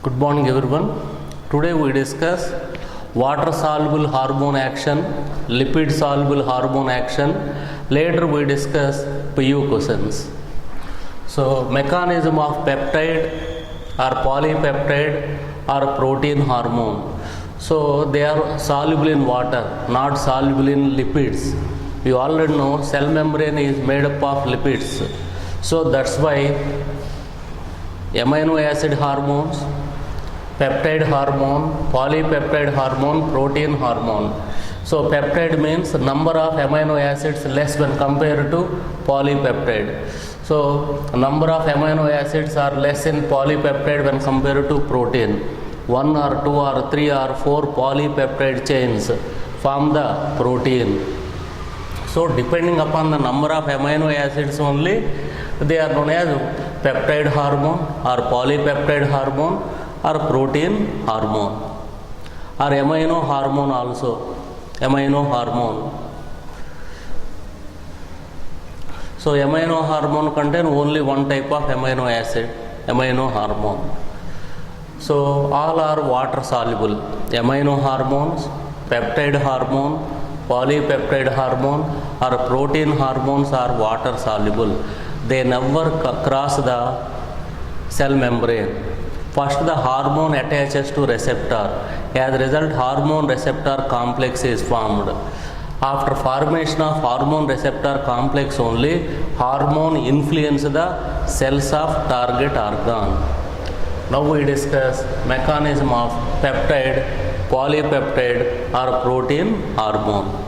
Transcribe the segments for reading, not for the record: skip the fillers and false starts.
Good morning everyone. Today we discuss water soluble hormone action, lipid soluble hormone action. Later we discuss PU questions. So mechanism of peptide or polypeptide or protein hormone. So they are soluble in water, not soluble in lipids. You already know cell membrane is made up of lipids. So that's why amino acid hormones, peptide hormone, polypeptide hormone, protein hormone. So peptide means number of amino acids less when compared to polypeptide. So number of amino acids are less in polypeptide when compared to protein. 1 or 2 or 3 or 4 polypeptide chains form the protein. So depending upon the number of amino acids only, they are known as peptide hormone or polypeptide hormone or protein hormone or amino hormone also. Amino hormone. So amino hormone contain only one type of amino acid, amino hormone. So all are water soluble. Amino hormones, peptide hormone, polypeptide hormone or protein hormones are water soluble. They never cross the cell membrane. First the hormone attaches to receptor. As a result, hormone receptor complex is formed. After formation of hormone receptor complex only, hormone influence the cells of target organ. Now we discuss mechanism of peptide, polypeptide or protein hormone.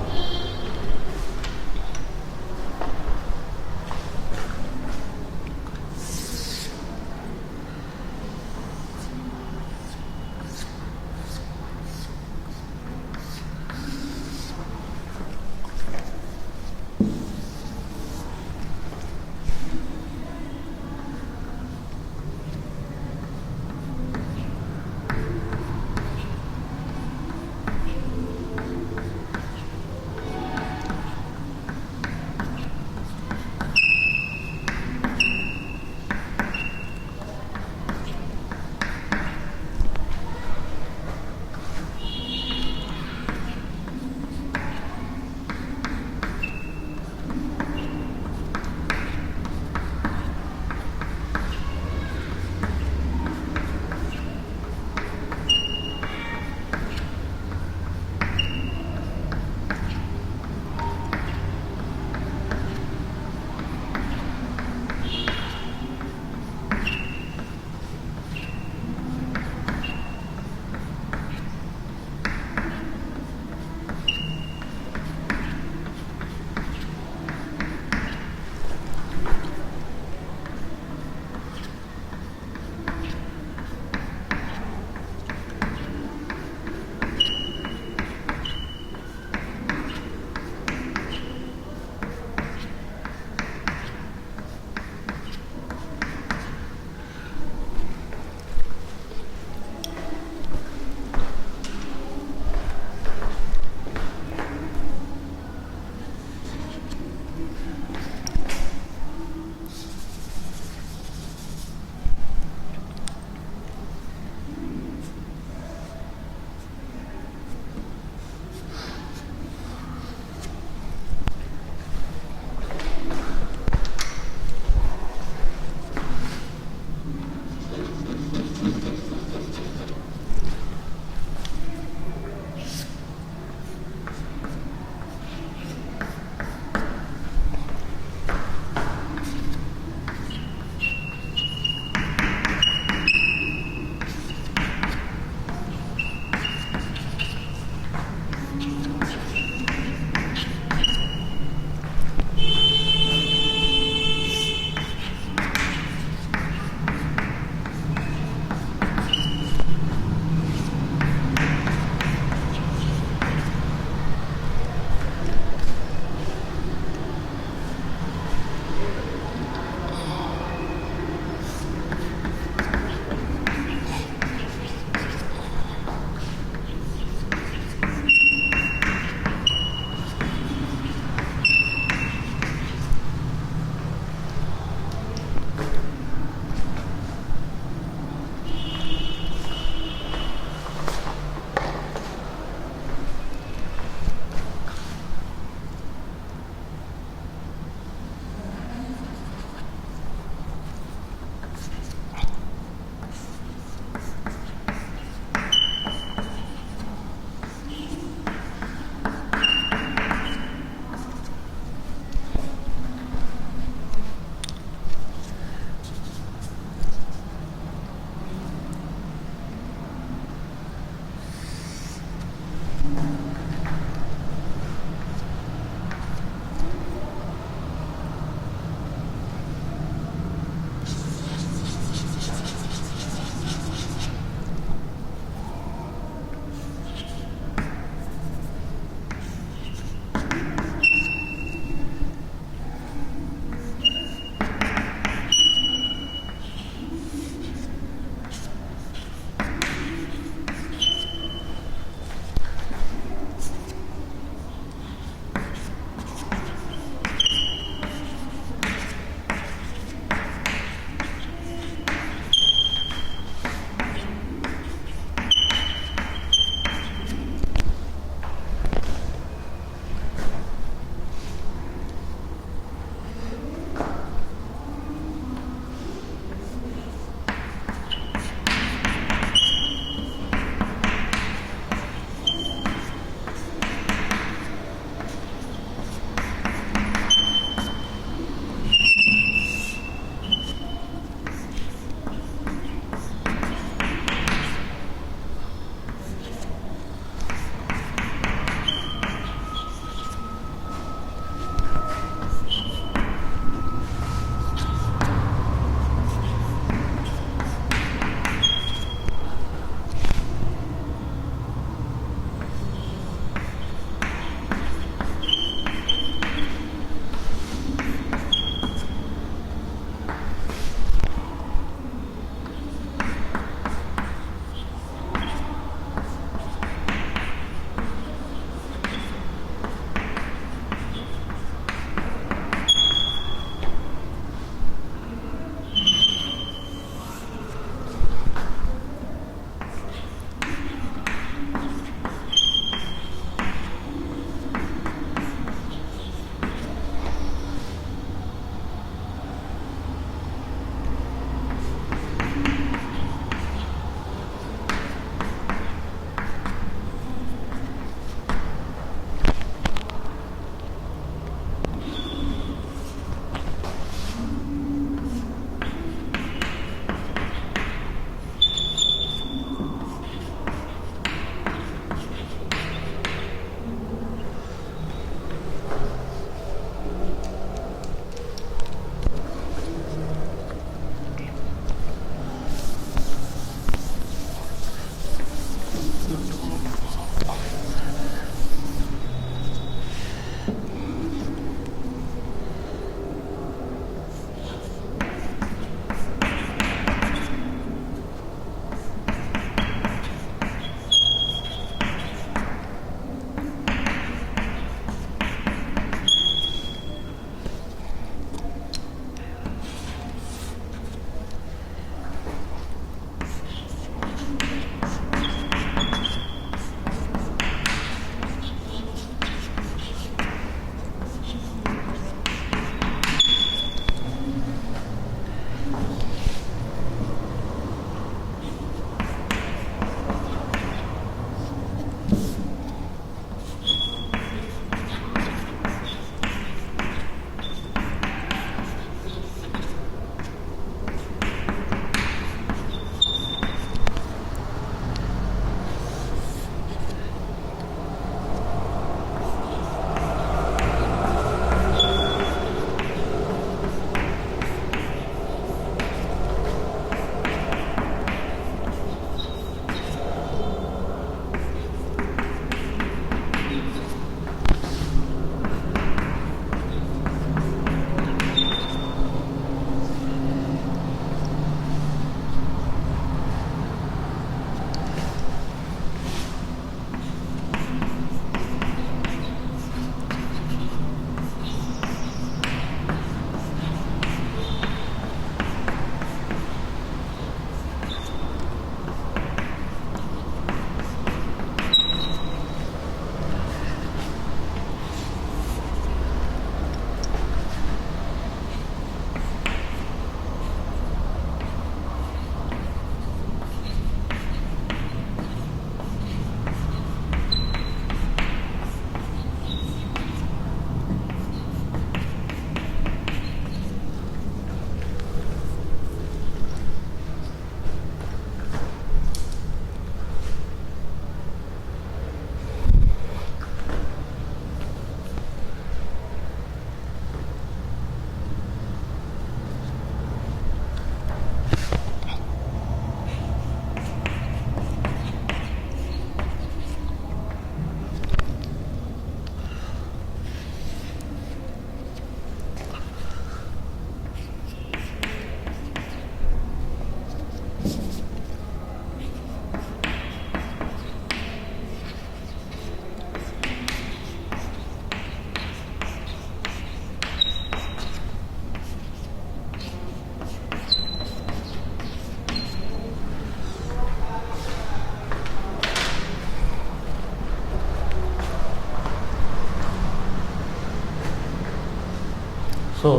So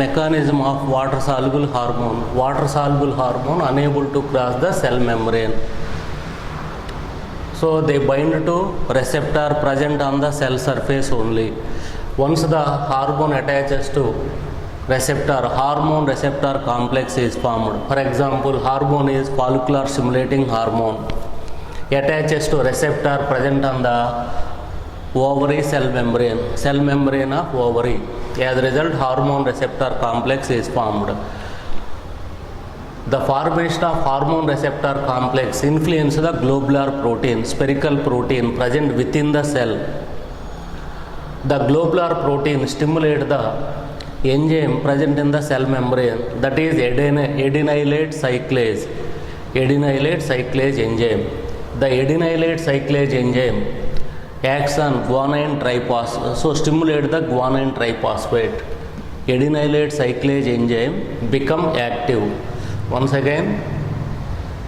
mechanism of water soluble hormone unable to cross the cell membrane. So they bind to receptor present on the cell surface only. Once the hormone attaches to receptor, hormone receptor complex is formed. For example, hormone is follicular stimulating hormone, attaches to receptor present on the ovary cell membrane of ovary. As a result, hormone receptor complex is formed. The formation of hormone receptor complex influences the globular protein, spherical protein present within the cell. The globular protein stimulates the enzyme present in the cell membrane, that is adenylate cyclase enzyme. The adenylate cyclase enzyme acts on guanine triphosphate, so stimulate the guanine triphosphate. Adenylate cyclase enzyme become active. Once again,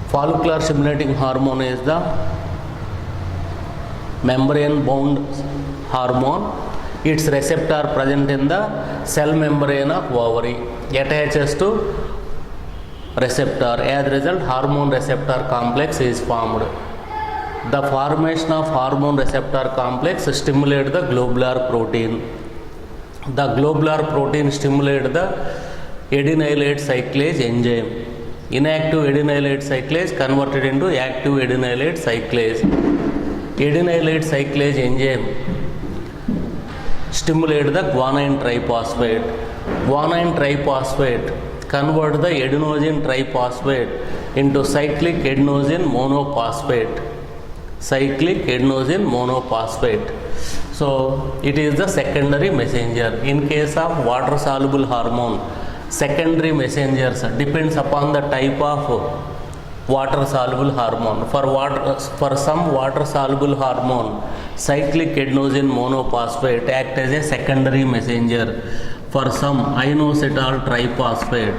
follicular stimulating hormone is the membrane bound hormone. Its receptor present in the cell membrane of ovary, attaches to receptor. As a result, hormone receptor complex is formed. The formation of hormone receptor complex stimulates the globular protein. The globular protein stimulates the adenylate cyclase enzyme. Inactive adenylate cyclase converted into active adenylate cyclase. Adenylate cyclase enzyme stimulate the guanine triphosphate. Guanine triphosphate convert the adenosine triphosphate into cyclic adenosine monophosphate. So it is the secondary messenger. In case of water soluble hormone, secondary messengers depends upon the type of water soluble hormone. For some water soluble hormone, cyclic adenosine monophosphate act as a secondary messenger. For some inositol triphosphate,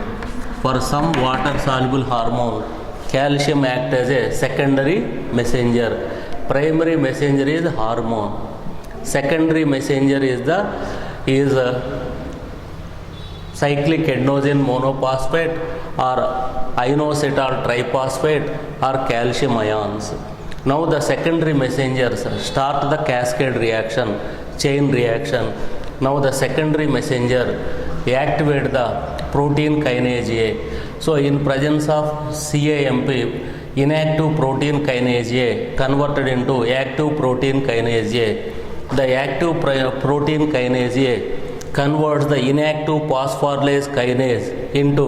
for some water soluble hormone, calcium act as a secondary messenger. Primary messenger is hormone. Secondary messenger is cyclic adenosine monophosphate or inositol triphosphate or calcium ions. Now the secondary messengers start the cascade reaction, chain reaction. Now the secondary messenger activate the protein kinase A. So in presence of CAMP, inactive protein kinase A converted into active protein kinase A. The active protein kinase A converts the inactive phosphorylase kinase into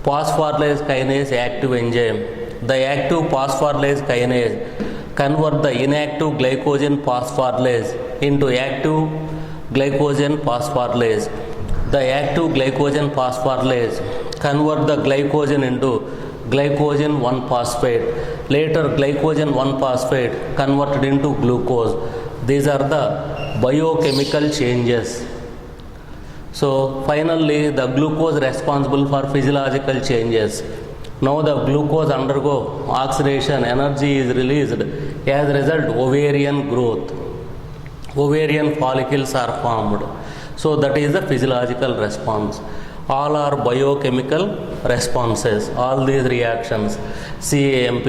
phosphorylase kinase active enzyme. The active phosphorylase kinase convert the inactive glycogen phosphorylase into active glycogen phosphorylase. The active glycogen phosphorylase convert the glycogen into glycogen 1-phosphate. Later glycogen 1-phosphate converted into glucose. These are the biochemical changes. So finally the glucose responsible for physiological changes. Now the glucose undergo oxidation, energy is released. As a result, ovarian growth. Ovarian follicles are formed. So that is the physiological response. All are biochemical responses. All these reactions, CAMP,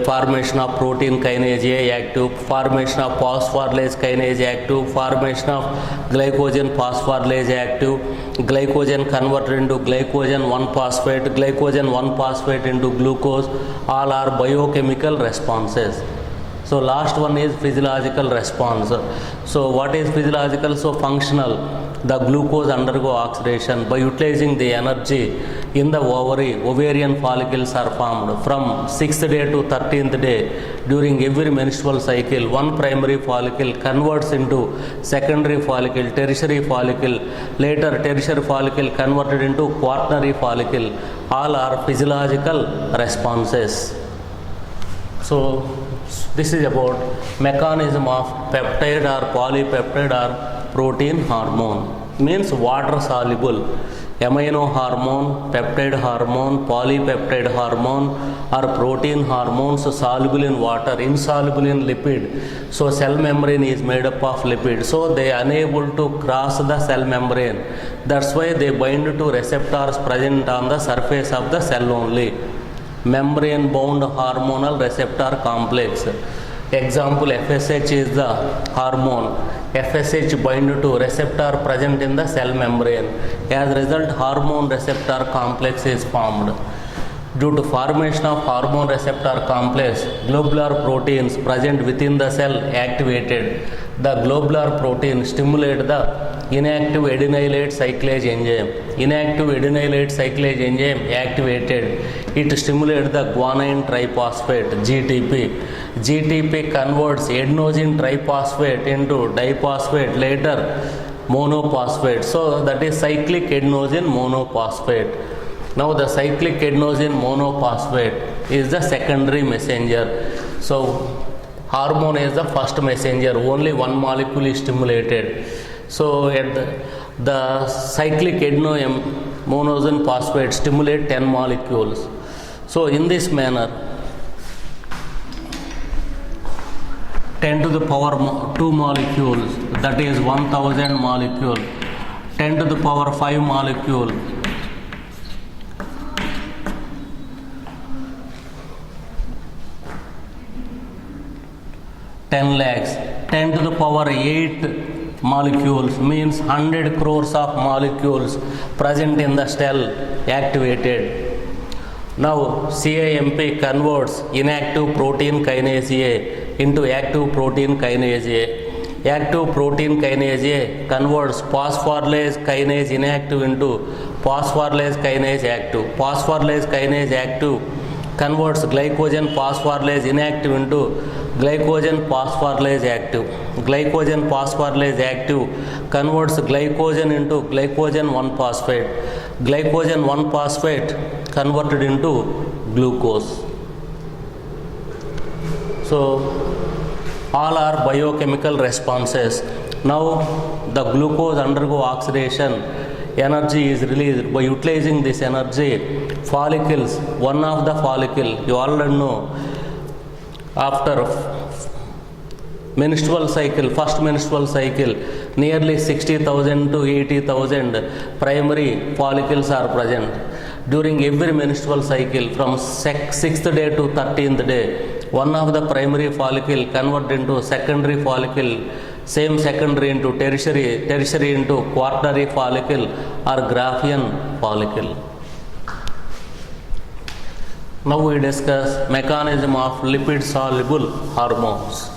formation of protein kinase A active, formation of phosphorylase kinase active, formation of glycogen phosphorylase active, glycogen converted into glycogen 1-phosphate, glycogen 1-phosphate into glucose, all are biochemical responses. So last one is physiological response. So what is physiological? So functional. The glucose undergo oxidation. By utilizing the energy in the ovary, ovarian follicles are formed. From 6th day to 13th day, during every menstrual cycle, one primary follicle converts into secondary follicle, tertiary follicle. Later tertiary follicle converted into quaternary follicle. All are physiological responses. So this is about mechanism of peptide or polypeptide or protein hormone. means water soluble. Amino hormone, peptide hormone, polypeptide hormone or protein hormones soluble in water, insoluble in lipid. So cell membrane is made up of lipid. So they are unable to cross the cell membrane. That's why they bind to receptors present on the surface of the cell only. Membrane bound hormonal receptor complex. Example, FSH is the hormone. FSH bind to receptor present in the cell membrane. As a result, hormone receptor complex is formed. Due to formation of hormone receptor complex, globular proteins present within the cell activated. The globular protein stimulate the inactive adenylate cyclase enzyme. Inactive adenylate cyclase enzyme activated. It stimulates the guanine triphosphate (GTP). GTP converts adenosine triphosphate into diphosphate, later monophosphate. So that is cyclic adenosine monophosphate. Now the cyclic adenosine monophosphate is the secondary messenger. So hormone is the first messenger, only one molecule is stimulated. So at the cyclic adenosine monosine phosphate stimulate 10 molecules. So in this manner 10 to the power 2 molecules, that is 1000 molecule. 10 to the power 5 molecule, 10 lakhs. 10 to the power 8 molecules means 100 crores of molecules present in the cell activated. Now CAMP converts inactive protein kinase A into active protein kinase A. Active protein kinase A converts phosphorylase kinase inactive into phosphorylase kinase active. Phosphorylase kinase active converts glycogen phosphorylase inactive into glycogen phosphorylase active. Glycogen phosphorylase active converts glycogen into glycogen 1-phosphate. Glycogen 1-phosphate converted into glucose. So all are biochemical responses. Now the glucose undergo oxidation, energy is released. By utilizing this energy, follicles, one of the follicle, you already know, after menstrual cycle, first menstrual cycle, nearly 60,000 to 80,000 primary follicles are present. During every menstrual cycle from 6th day to 13th day, one of the primary follicle convert into secondary follicle, same secondary into tertiary, tertiary into quaternary follicle or Graafian follicle. Now we discuss mechanism of lipid soluble hormones.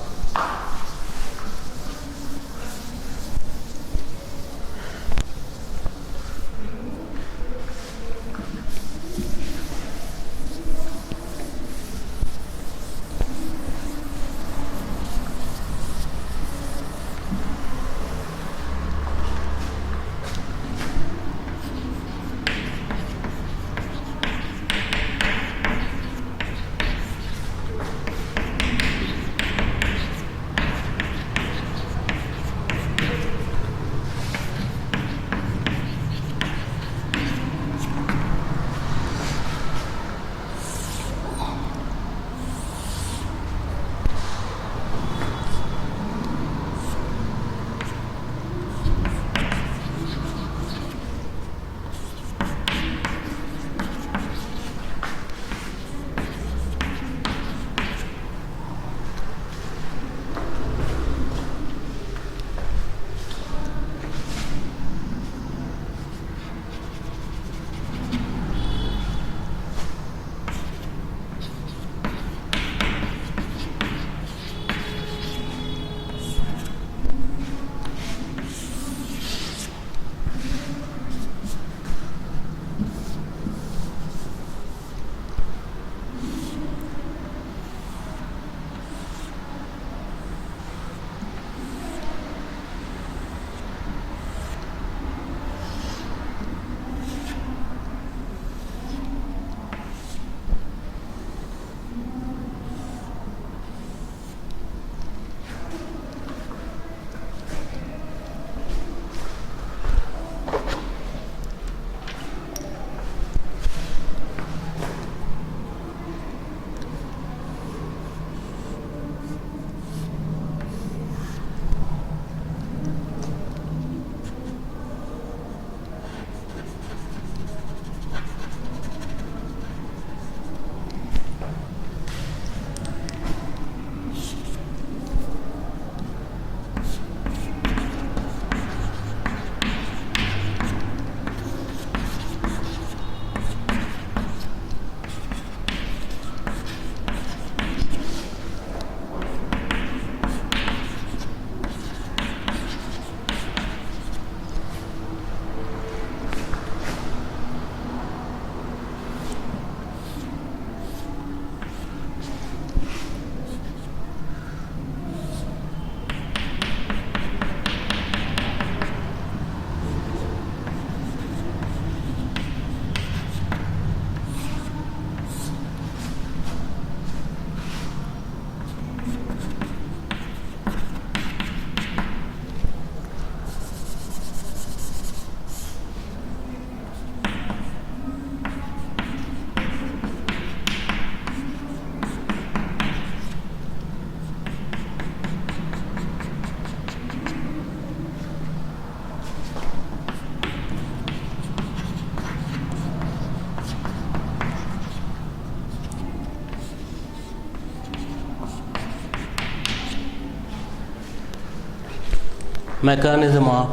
mechanism of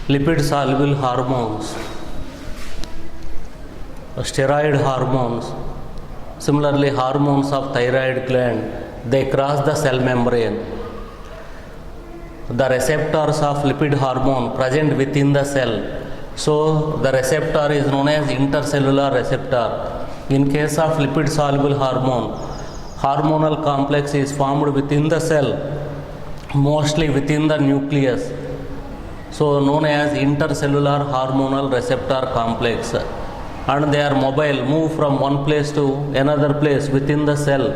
lipid soluble hormones, steroid hormones, similarly hormones of thyroid gland, they cross the cell membrane. The receptors of lipid hormone present within the cell. So the receptor is known as intercellular receptor. In case of lipid soluble hormone, hormonal complex is formed within the cell, mostly within the nucleus, so known as intercellular hormonal receptor complex, and they are mobile, move from one place to another place within the cell.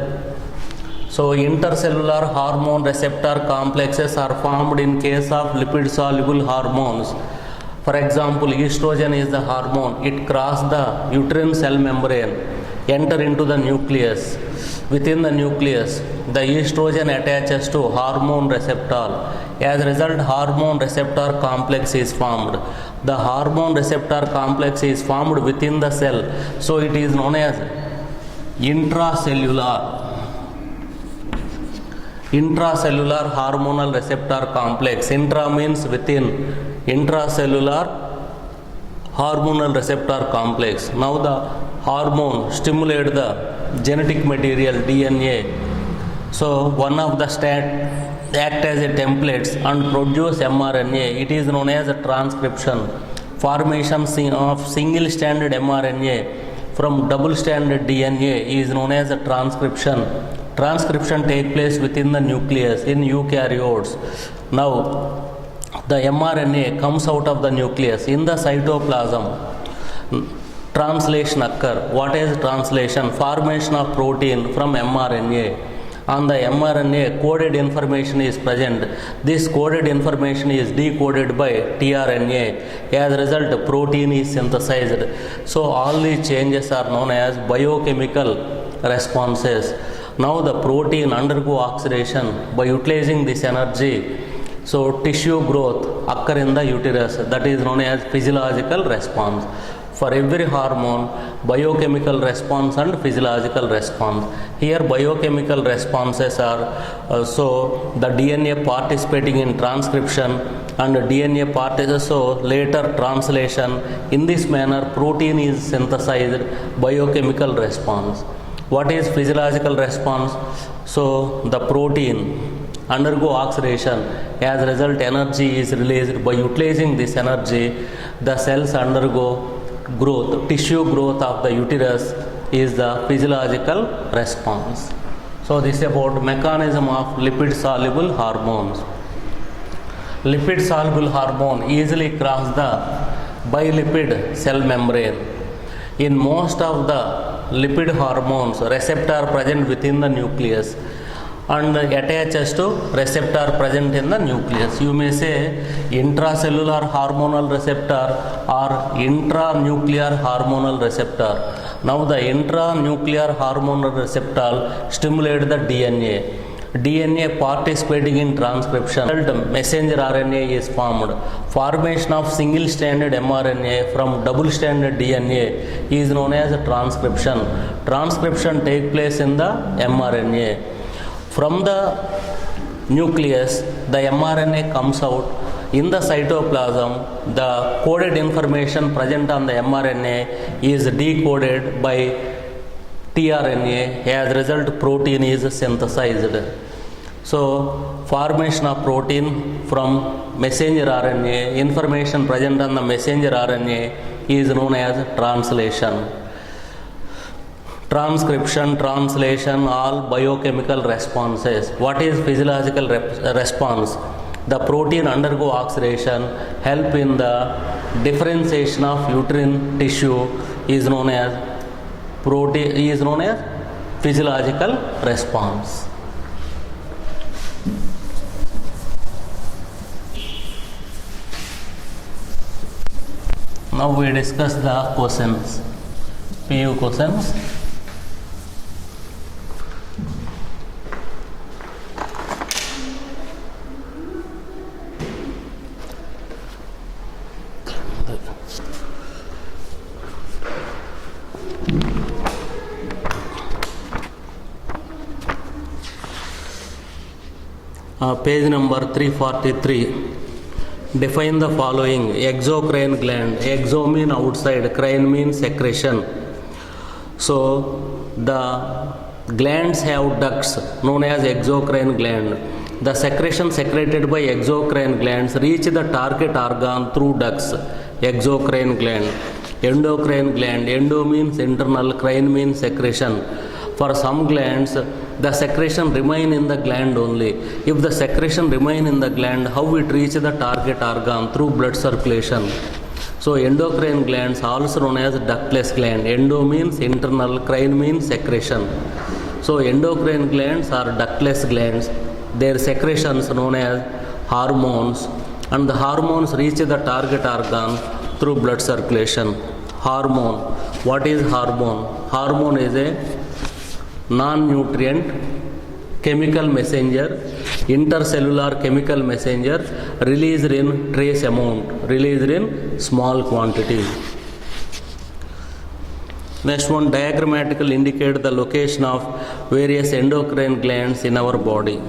So intercellular hormone receptor complexes are formed in case of lipid soluble hormones. For example, estrogen is the hormone. It crosses the uterine cell membrane, enter into the nucleus. Within the nucleus, the estrogen attaches to hormone receptor. As a result, hormone receptor complex is formed. The hormone receptor complex is formed within the cell. So it is known as intracellular hormonal receptor complex. Intra means within. Intracellular hormonal receptor complex. Now the hormone stimulate the genetic material DNA. So one of the act as a templates and produce mRNA. It is known as a transcription. Formation of single stranded mRNA from double stranded DNA is known as a transcription. Transcription take place within the nucleus in eukaryotes. Now the mRNA comes out of the nucleus in the cytoplasm. Translation occur. What is translation? Formation of protein from mRNA. On the mRNA, coded information is present. This coded information is decoded by tRNA. As a result, protein is synthesized. So all these changes are known as biochemical responses. Now the protein undergo oxidation by utilizing this energy. So tissue growth occur in the uterus. That is known as physiological response. For every hormone, biochemical response and physiological response. Here biochemical responses are so the DNA participating in transcription and DNA part is also later translation. In this manner, protein is synthesized. Biochemical response. What is physiological response? So the protein undergo oxidation. As a result, energy is released. By utilizing this energy, the cells undergo growth. Tissue growth of the uterus is the physiological response. So this is about mechanism of lipid soluble hormones. Lipid soluble hormone easily cross the bilipid cell membrane. In most of the lipid hormones, receptor present within the nucleus and attaches to receptor present in the nucleus. You may say intracellular hormonal receptor or intranuclear hormonal receptor. Now the intranuclear hormonal receptor stimulates the DNA. DNA participating in transcription. Messenger RNA is formed. Formation of single stranded mRNA from double stranded DNA is known as transcription. Transcription takes place in the mRNA. From the nucleus, the mRNA comes out. In the cytoplasm, the coded information present on the mRNA is decoded by tRNA. As a result, protein is synthesized. So, formation of protein from messenger RNA, information present on the messenger RNA is known as translation. Transcription, translation, all biochemical responses. What is physiological response? The protein undergo oxidation, help in the differentiation of uterine tissue is known as physiological response. Now we discuss the questions, PU questions. Page number 343. Define the following. Exocrine gland. Exo means outside, crine means secretion. So the glands have ducts known as exocrine gland. The secretion secreted by exocrine glands reach the target organ through ducts. Exocrine gland. Endocrine gland. Endo means internal, crine means secretion. For some glands, the secretion remain in the gland only. If the secretion remain in the gland, how it reach the target organ? Through blood circulation. So endocrine glands also known as ductless gland. Endo means internal, crine means secretion. So endocrine glands are ductless glands. Their secretions known as hormones, and the hormones reach the target organ through blood circulation. Hormone. What is hormone? Hormone is a non-nutrient chemical messenger, intercellular chemical messenger, released in trace amount, released in small quantity. Next one, diagrammatically indicate the location of various endocrine glands in our body.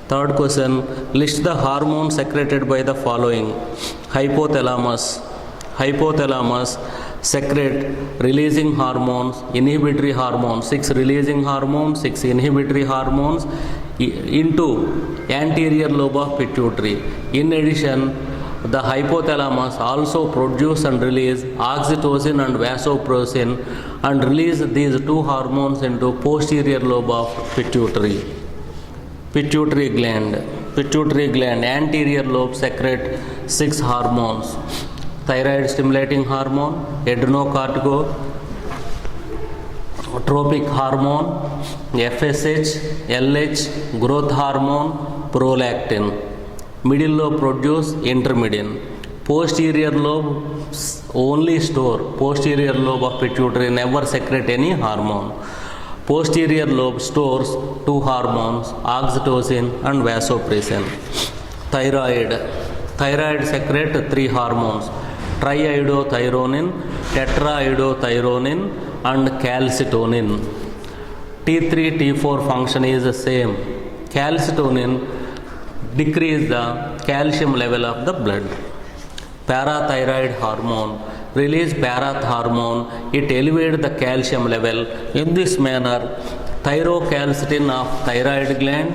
Third question, list the hormones secreted by the following. Hypothalamus. Hypothalamus secrete releasing hormones, inhibitory hormones, 6 releasing hormones, 6 inhibitory hormones into anterior lobe of pituitary. In addition, the hypothalamus also produce and release oxytocin and vasopressin and release these two hormones into posterior lobe of pituitary. Pituitary gland. Pituitary gland, anterior lobe secrete 6 hormones. Thyroid stimulating hormone, adrenocorticotropic hormone, FSH, LH, growth hormone, prolactin. Middle lobe produce intermedian. Posterior lobe only store. Posterior lobe of pituitary never secrete any hormone. Posterior lobe stores 2 hormones, oxytocin and vasopressin. Thyroid. Thyroid secrete 3 hormones. Triiodothyronin, tetraiodothyronin and calcitonin. T3, T4 function is the same. Calcitonin decrease the calcium level of the blood. Parathyroid hormone release parath hormone, it elevates the calcium level. In this manner, thyrocalcitin of thyroid gland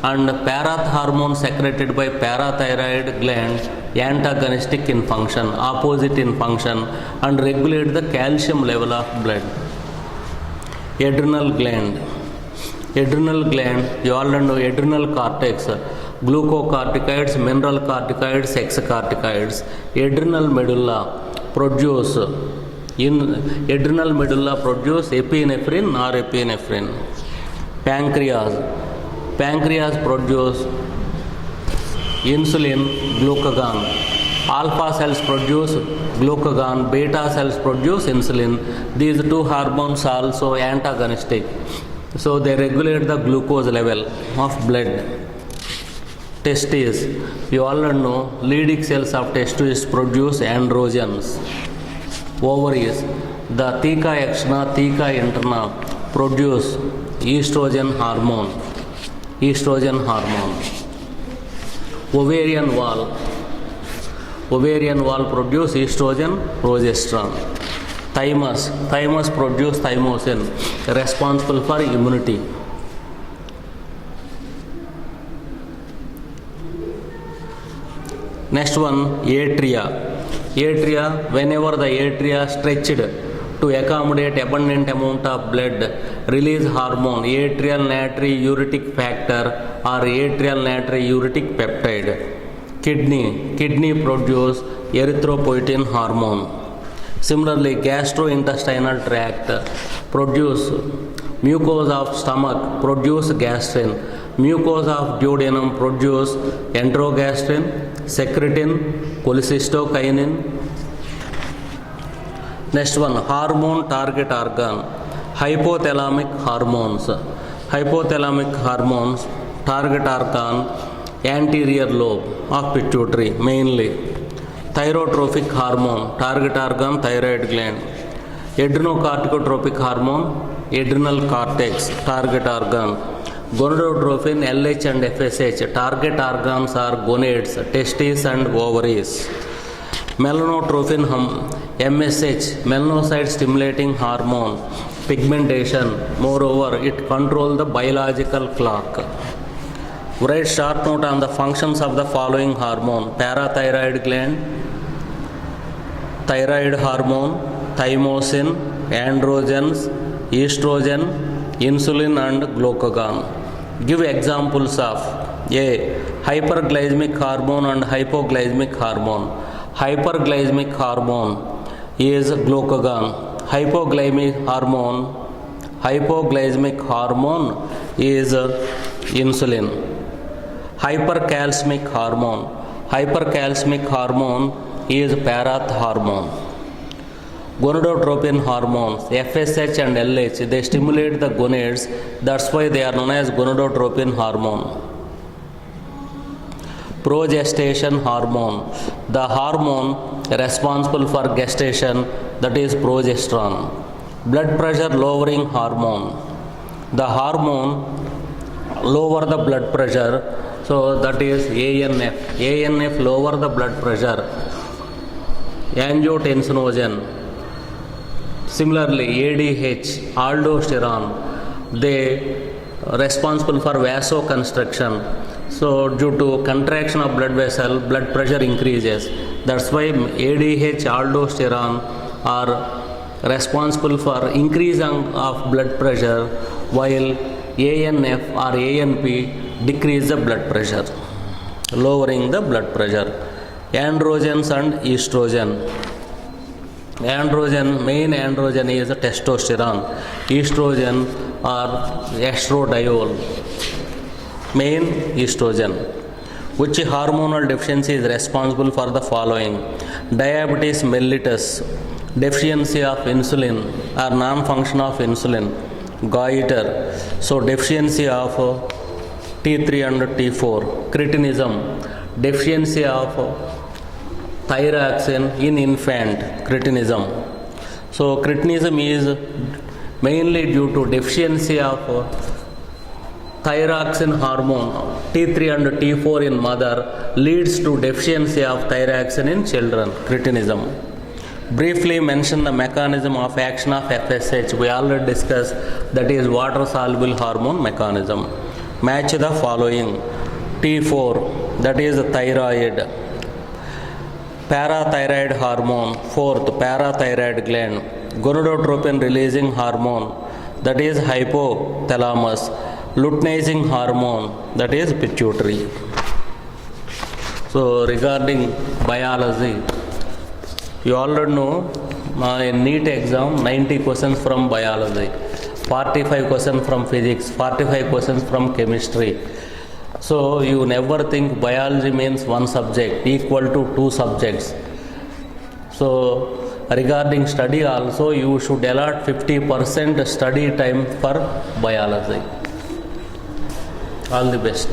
and parath hormone secreted by parathyroid gland antagonistic in function, opposite in function, and regulate the calcium level of blood. Adrenal gland. Adrenal gland, you all know adrenal cortex, glucocorticoids, mineral corticoids, exocorticoids. Adrenal medulla produce epinephrine or epinephrine. Pancreas produce insulin, glucagon. Alpha cells produce glucagon, beta cells produce insulin. These two hormones are also antagonistic. So they regulate the glucose level of blood. Testes. You all know Leydig cells of testes produce androgens. Ovaries. The theca externa, theca interna produce estrogen hormone. Estrogen hormone. Ovarian wall. Ovarian wall produce estrogen, progesterone. Thymus. Thymus produce thymosin, responsible for immunity. Next one, atria. Atria, whenever the atria stretched to accommodate abundant amount of blood, release hormone, atrial natriuretic factor or atrial natriuretic peptide. Kidney produce erythropoietin hormone. Similarly, gastrointestinal tract produce mucosa of stomach produce gastrin. Mucosa of duodenum produce enterogastrin, secretin, cholecystokinin. Next one, hormone target organ. Hypothalamic hormones. Hypothalamic hormones target organ anterior lobe of pituitary mainly. Thyrotrophic hormone target organ thyroid gland. Adrenocorticotropic hormone adrenal cortex target organ. Gonadotropin, LH and FSH. Target organs are gonads, testes and ovaries. Melanotropin, MSH, melanocyte stimulating hormone, pigmentation. Moreover, it controls the biological clock. Write short note on the functions of the following hormone: parathyroid gland, thyroid hormone, thymosin, androgens, estrogen, insulin and glucagon. Give examples of A. Hyperglycemic hormone and hypoglycemic hormone. Hyperglycemic hormone is glucagon. Hypoglycemic hormone is insulin. Hypercalcemic hormone is parath hormone. Gonadotropin hormones, FSH and LH, they stimulate the gonads. That's why they are known as gonadotropin hormone. Progestation hormone, the hormone responsible for gestation, that is progesterone. Blood pressure lowering hormone, the hormone lower the blood pressure, so that is ANF. ANF lower the blood pressure. Angiotensinogen. Similarly, ADH, aldosterone, they responsible for vasoconstriction. So due to contraction of blood vessel, blood pressure increases. That's why ADH, aldosterone are responsible for increase of blood pressure, while ANF or ANP decrease the blood pressure, lowering the blood pressure. Androgens and estrogen. Main androgen is testosterone. Estrogen or estradiol. Main estrogen. Which hormonal deficiency is responsible for the following? Diabetes mellitus, deficiency of insulin or non-function of insulin. Goiter, so deficiency of T3 and T4. Cretinism, deficiency of thyroxine in infant. Cretinism. So cretinism is mainly due to deficiency of thyroxine hormone T3 and T4 in mother, leads to deficiency of thyroxine in children. Cretinism. Briefly mention the mechanism of action of FSH. We already discussed, that is water soluble hormone mechanism. Match the following. T4, that is thyroid. Parathyroid hormone, fourth, parathyroid gland. Gonadotropin releasing hormone, that is hypothalamus. Luteinizing hormone, that is pituitary. So regarding biology, you already know in NEET exam 90 questions from biology, 45 questions from physics, 45 questions from chemistry. So you never think biology means one subject equal to two subjects. So regarding study also, you should allot 50% study time for biology. All the best.